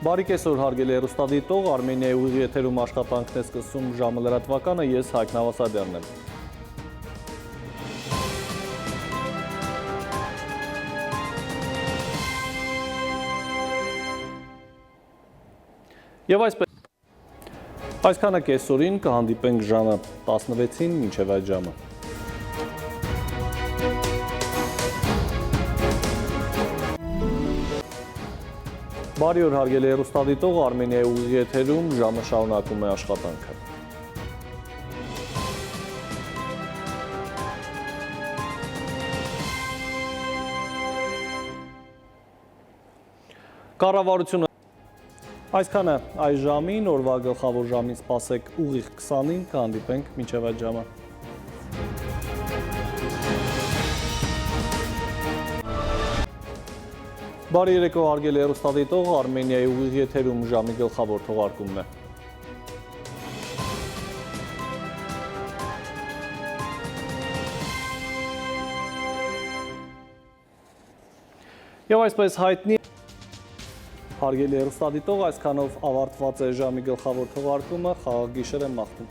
Բարի կեսօր հարգելի հեռուստադիտող, Արմենիայի ուղիղ եթերում աշխատանքն է սկսում ժամը լրատվականը, ես Հայկ Նավասարյանն եմ։ Եվ այսքանը կեսօրին կհանդիպենք ժամը 16-ին մինչև այդ ժամը։ Բարի օր հարգելի հեռուստադիտող, Արմենիայի ուղիղ եթերում ժամը շարունակում է աշխատանքը։ Կառավարությունը այսքանը այս ժամին, օրվա գլխավոր ժամին սպասեք ուղիղ 20-ին, կհանդիպենք մինչև այդ ժամը։ Բարի երեկո հարգելի հեռուստադիտող, Արմենիայի ուղիղ եթերում ժամի գլխավոր թողարկումն է։ Եվ այսպես հայտնի հարգելի հեռուստադիտող, այսքանով ավարտված է ժամի գլխավոր թողարկումը, խաղաղ գիշեր եմ մաղթում։